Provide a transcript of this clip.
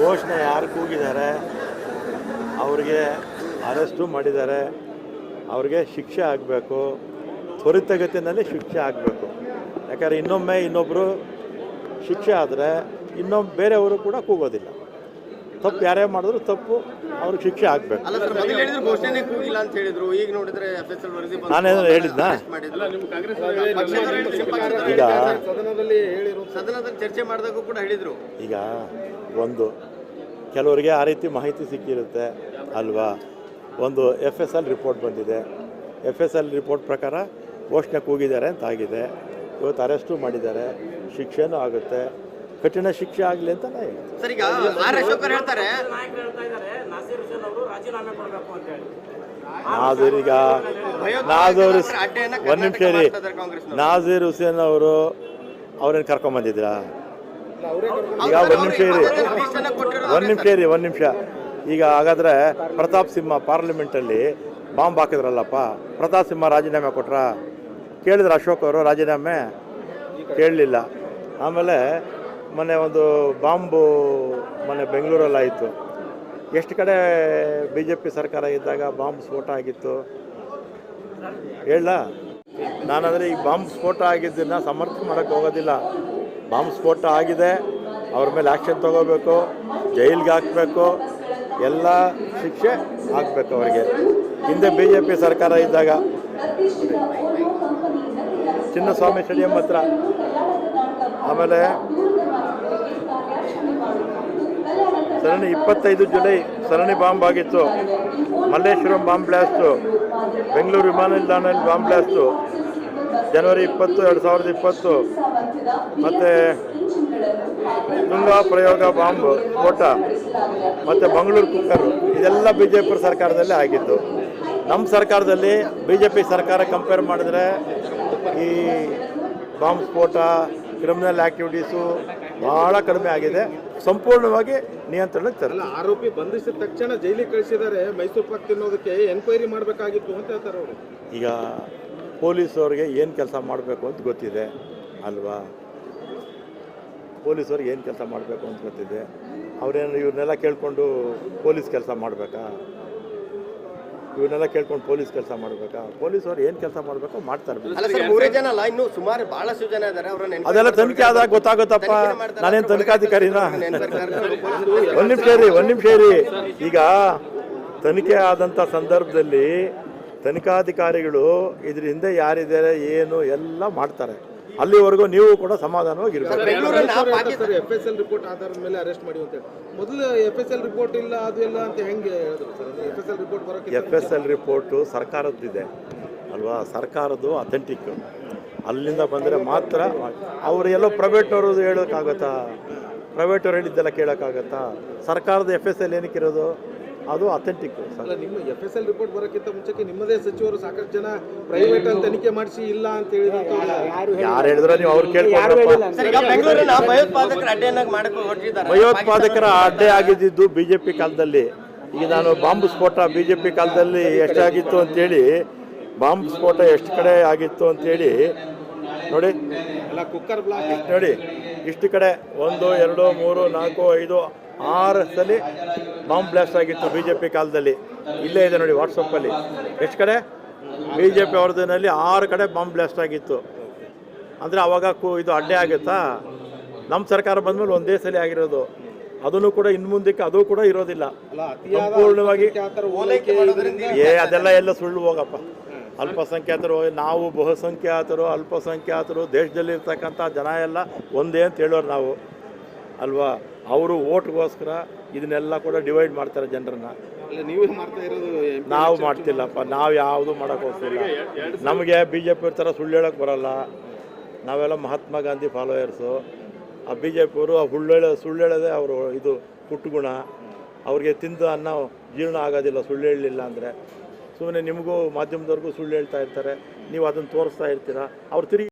ಘೋಷಣೆ ಯಾರು ಕೂಗಿದ್ದಾರೆ ಅವ್ರಿಗೆ ಅರೆಸ್ಟು ಮಾಡಿದ್ದಾರೆ, ಅವ್ರಿಗೆ ಶಿಕ್ಷೆ ಆಗಬೇಕು, ತ್ವರಿತಗತಿಯಲ್ಲಿ ಶಿಕ್ಷೆ ಆಗಬೇಕು. ಯಾಕಂದರೆ ಇನ್ನೊಮ್ಮೆ ಇನ್ನೊಬ್ಬರು ಶಿಕ್ಷೆ ಆದರೆ ಇನ್ನೊಮ್ಮೆ ಬೇರೆಯವರು ಕೂಡ ಕೂಗೋದಿಲ್ಲ. ತಪ್ಪು ಯಾರೇ ಮಾಡಿದ್ರು ತಪ್ಪು, ಅವ್ರಿಗೆ ಶಿಕ್ಷೆ ಆಗಬೇಕು. ನಾನೇನಾದ್ರು ಹೇಳಿದ್ನಾ? ಈಗ ಚರ್ಚೆ ಮಾಡಿದಾಗ ಕೂಡ ಹೇಳಿದ್ರು. ಈಗ ಒಂದು ಕೆಲವರಿಗೆ ಆ ರೀತಿ ಮಾಹಿತಿ ಸಿಕ್ಕಿರುತ್ತೆ ಅಲ್ವಾ. ಒಂದು FSL ರಿಪೋರ್ಟ್ ಬಂದಿದೆ, FSL ರಿಪೋರ್ಟ್ ಪ್ರಕಾರ ಘೋಷಣೆ ಕೂಗಿದ್ದಾರೆ ಅಂತ ಆಗಿದೆ. ಇವತ್ತು ಅರೆಸ್ಟು ಮಾಡಿದ್ದಾರೆ, ಶಿಕ್ಷೆನೂ ಆಗುತ್ತೆ, ಕಠಿಣ ಶಿಕ್ಷೆ ಆಗಲಿ ಅಂತ ನಾ ಹೇಳ್ತೀನಿ. ಒಂದು ನಿಮಿಷ ರೀ, ನಾಜೀರ್ ಹುಸೇನ್ ಅವರು ಅವ್ರೇನು ಕರ್ಕೊಂಬಂದಿದ್ರಾ? ಈಗ ಒಂದು ನಿಮಿಷ ಈಗ ಹಾಗಾದರೆ ಪ್ರತಾಪ್ ಸಿಂಹ ಪಾರ್ಲಿಮೆಂಟಲ್ಲಿ ಬಾಂಬ್ ಹಾಕಿದ್ರಲ್ಲಪ್ಪ, ಪ್ರತಾಪ್ ಸಿಂಹ ರಾಜೀನಾಮೆ ಕೊಟ್ರ? ಕೇಳಿದ್ರು ಅಶೋಕ್ ಅವರು ರಾಜೀನಾಮೆ? ಕೇಳಲಿಲ್ಲ. ಆಮೇಲೆ ಮೊನ್ನೆ ಒಂದು ಬಾಂಬು ಮೊನ್ನೆ ಬೆಂಗಳೂರಲ್ಲಾಯಿತು. ಎಷ್ಟು ಕಡೆ BJP ಸರ್ಕಾರ ಇದ್ದಾಗ ಬಾಂಬ್ ಸ್ಫೋಟ ಆಗಿತ್ತು ಹೇಳ? ನಾನಂದರೆ ಈ ಬಾಂಬ್ ಸ್ಫೋಟ ಆಗಿದ್ದನ್ನು ಸಮರ್ಥನೆ ಮಾಡೋಕ್ಕೆ ಹೋಗೋದಿಲ್ಲ. ಬಾಂಬ್ ಸ್ಫೋಟ ಆಗಿದೆ, ಅವ್ರ ಮೇಲೆ ಆ್ಯಕ್ಷನ್ ತೊಗೋಬೇಕು, ಜೈಲಿಗೆ ಹಾಕಬೇಕು, ಎಲ್ಲ ಶಿಕ್ಷೆ ಆಗಬೇಕು ಅವರಿಗೆ. ಹಿಂದೆ BJP ಸರ್ಕಾರ ಇದ್ದಾಗ ಚಿನ್ನಸ್ವಾಮಿ ಸ್ಟೇಡಿಯಂ ಹತ್ರ, ಆಮೇಲೆ ಸರಣಿ 25 ಜುಲೈ ಸರಣಿ ಬಾಂಬ್ ಆಗಿತ್ತು. ಮಲ್ಲೇಶ್ವರಂ ಬಾಂಬ್ ಬ್ಲಾಸ್ಟು, ಬೆಂಗಳೂರು ವಿಮಾನ ನಿಲ್ದಾಣದಲ್ಲಿ ಬಾಂಬ್ ಬ್ಲಾಸ್ಟು ಜನವರಿ 20, 2020. ಮತ್ತು ತುಂಗಾ ಪ್ರಯೋಗ ಬಾಂಬ್ ಸ್ಫೋಟ, ಮತ್ತು ಮಂಗಳೂರು ಕುಕ್ಕರು, ಇದೆಲ್ಲ BJP ಸರ್ಕಾರದಲ್ಲೇ ಆಗಿತ್ತು. ನಮ್ಮ ಸರ್ಕಾರದಲ್ಲಿ BJP ಸರ್ಕಾರ ಕಂಪೇರ್ ಮಾಡಿದ್ರೆ ಈ ಬಾಂಬ್ ಸ್ಫೋಟ, ಕ್ರಿಮಿನಲ್ ಆ್ಯಕ್ಟಿವಿಟೀಸು ಭಾಳ ಕಡಿಮೆ ಆಗಿದೆ, ಸಂಪೂರ್ಣವಾಗಿ ನಿಯಂತ್ರಣಕ್ಕೆ ತರಲ್ಲ. ಆರೋಪಿ ಬಂಧಿಸಿದ ತಕ್ಷಣ ಜೈಲಿಗೆ ಕಳಿಸಿದ್ದಾರೆ, ಮೈಸೂರು ಪಾಕ್ ತಿನ್ನೋದಕ್ಕೆ ಎನ್ಕ್ವೈರಿ ಮಾಡಬೇಕಾಗಿತ್ತು ಅಂತ ಹೇಳ್ತಾರೆ ಅವರು. ಈಗ ಪೊಲೀಸವ್ರಿಗೆ ಏನು ಕೆಲಸ ಮಾಡಬೇಕು ಅಂತ ಗೊತ್ತಿದೆ ಅಲ್ವಾ? ಪೊಲೀಸವ್ರಿಗೆ ಏನು ಕೆಲಸ ಮಾಡಬೇಕು ಅಂತ ಗೊತ್ತಿದೆ. ಅವ್ರೇನು ಇವ್ರನ್ನೆಲ್ಲ ಕೇಳಿಕೊಂಡು ಪೊಲೀಸ್ ಕೆಲಸ ಮಾಡಬೇಕಾ? ಇವನ್ನೆಲ್ಲ ಕೇಳ್ಕೊಂಡು ಪೊಲೀಸ್ ಕೆಲಸ ಮಾಡಬೇಕಾ? ಪೊಲೀಸವ್ರು ಏನು ಕೆಲಸ ಮಾಡಬೇಕು ಮಾಡ್ತಾರೆ. ಅದೆಲ್ಲ ತನಿಖೆ ಆದಾಗ ಗೊತ್ತಾಗುತ್ತಪ್ಪ. ನಾನೇನು ತನಿಖಾಧಿಕಾರಿನಾ? ಒಂದು ನಿಮಿಷ ರೀ. ಈಗ ತನಿಖೆ ಆದಂಥ ಸಂದರ್ಭದಲ್ಲಿ ತನಿಖಾಧಿಕಾರಿಗಳು ಇದ್ರ ಹಿಂದೆ ಯಾರಿದ್ದಾರೆ ಏನು ಎಲ್ಲ ಮಾಡ್ತಾರೆ. ಅಲ್ಲಿವರೆಗೂ ನೀವು ಕೂಡ ಸಮಾಧಾನವಾಗಿರ್ಬೇಕು. FSL ರಿಪೋರ್ಟ್ ಆಧಾರದ ಮೇಲೆ ಅರೆಸ್ಟ್ ಮಾಡಿ ಅಂತ ಮೊದಲು FSL ರಿಪೋರ್ಟ್ ಇಲ್ಲ, ಅದು ಇಲ್ಲ ಅಂತ ಹೆಂಗೆ ಹೇಳಿದ್ರು ಸರ್? FSL ರಿಪೋರ್ಟು ಸರ್ಕಾರದ್ದಿದೆ ಅಲ್ವಾ? ಸರ್ಕಾರದ್ದು ಅಥೆಂಟಿಕ್, ಅಲ್ಲಿಂದ ಬಂದರೆ ಮಾತ್ರ. ಅವರು ಎಲ್ಲೋ ಪ್ರೈವೇಟ್ನವರು ಹೇಳೋಕ್ಕಾಗತ್ತಾ? ಪ್ರೈವೇಟವ್ರು ಹೇಳಿದ್ದೆಲ್ಲ ಕೇಳೋಕ್ಕಾಗತ್ತಾ? ಸರ್ಕಾರದ FSL ಏನಕ್ಕಿರೋದು? ಅದು ಅಥೆಂಟಿಕ್. ನಿಮ್ಮ FSL ರಿಪೋರ್ಟ್ ಬರೋಕ್ಕಿಂತ ಮುಂಚೆಗೆ ನಿಮ್ಮದೇ ಸಚಿವರು ಸಾಕಷ್ಟು ಜನ ಪ್ರೈವೇಟ್ ಅಲ್ಲಿ ತನಿಖೆ ಮಾಡಿಸಿ ಇಲ್ಲ ಅಂತ ಹೇಳಿದ್ರು. ಯಾರು ಹೇಳಿದ್ರೆ ನೀವು ಅವ್ರು ಕೇಳ್ಕೊಂಡ್ರಪ್ಪ. ಭಯೋತ್ಪಾದಕರ ಅಡ್ಡೆ ಆಗಿದ್ದು BJP ಕಾಲದಲ್ಲಿ. ಈಗ ನಾನು ಬಾಂಬ್ ಸ್ಫೋಟ BJP ಕಾಲದಲ್ಲಿ ಎಷ್ಟಾಗಿತ್ತು ಅಂತೇಳಿ, ಬಾಂಬ್ ಸ್ಫೋಟ ಎಷ್ಟು ಕಡೆ ಆಗಿತ್ತು ಅಂತೇಳಿ ನೋಡಿ. ಕುಕ್ಕರ್ ಬ್ಲಾಸ್ಟ್ ನೋಡಿ, ಇಷ್ಟು ಕಡೆ 1, 2, 3, 4, 5, 6 ಸಲ ಬಾಂಬ್ ಬ್ಲಾಸ್ಟ್ ಆಗಿತ್ತು BJP ಕಾಲದಲ್ಲಿ. ಇಲ್ಲೇ ಇದೆ ನೋಡಿ ವಾಟ್ಸಪ್ಪಲ್ಲಿ. ಎಷ್ಟು ಕಡೆ BJP ಅವ್ರದಲ್ಲಿ 6 ಕಡೆ ಬಾಂಬ್ ಬ್ಲಾಸ್ಟ್ ಆಗಿತ್ತು. ಅಂದರೆ ಅವಾಗ ಇದು ಅಡ್ಡೆ ಆಗುತ್ತಾ? ನಮ್ಮ ಸರ್ಕಾರ ಬಂದಮೇಲೆ ಒಂದೇ ಸಲ ಆಗಿರೋದು. ಅದನ್ನು ಕೂಡ ಇನ್ನು ಮುಂದಕ್ಕೆ ಅದು ಕೂಡ ಇರೋದಿಲ್ಲ ಸಂಪೂರ್ಣವಾಗಿ. ಅದೆಲ್ಲ ಎಲ್ಲ ಸುಳ್ಳು ಹೋಗಪ್ಪ. ಅಲ್ಪಸಂಖ್ಯಾತರು, ನಾವು ಬಹುಸಂಖ್ಯಾತರು, ಅಲ್ಪಸಂಖ್ಯಾತರು, ದೇಶದಲ್ಲಿರ್ತಕ್ಕಂಥ ಜನ ಎಲ್ಲ ಒಂದೇ ಅಂತ ಹೇಳೋರು ನಾವು ಅಲ್ವಾ? ಅವರು ಓಟ್ಗೋಸ್ಕರ ಇದನ್ನೆಲ್ಲ ಕೂಡ ಡಿವೈಡ್ ಮಾಡ್ತಾರೆ ಜನರನ್ನ. ನಾವು ಮಾಡ್ತಿಲ್ಲಪ್ಪ, ನಾವು ಯಾವುದು ಮಾಡೋಕ್ಕೆ ಹೋಗ್ತಿಲ್ಲ. ನಮಗೆ BJP ಥರ ಸುಳ್ಳು ಹೇಳೋಕ್ಕೆ ಬರೋಲ್ಲ. ನಾವೆಲ್ಲ ಮಹಾತ್ಮ ಗಾಂಧಿ ಫಾಲೋಯರ್ಸು. ಆ BJP ಅವರು ಸುಳ್ಳು ಹೇಳೋದೇ ಅವರು ಇದು ಪುಟ್ಟುಗುಣ. ಅವ್ರಿಗೆ ತಿಂದು ಅನ್ನ ಜೀರ್ಣ ಆಗೋದಿಲ್ಲ ಸುಳ್ಳು ಹೇಳಲಿಲ್ಲ ಅಂದರೆ. ಸುಮ್ಮನೆ ನಿಮಗೂ ಮಾಧ್ಯಮದವ್ರಿಗೂ ಸುಳ್ಳು ಹೇಳ್ತಾ ಇರ್ತಾರೆ, ನೀವು ಅದನ್ನು ತೋರಿಸ್ತಾ ಇರ್ತೀರ. ಅವ್ರು ತಿರುಗಿ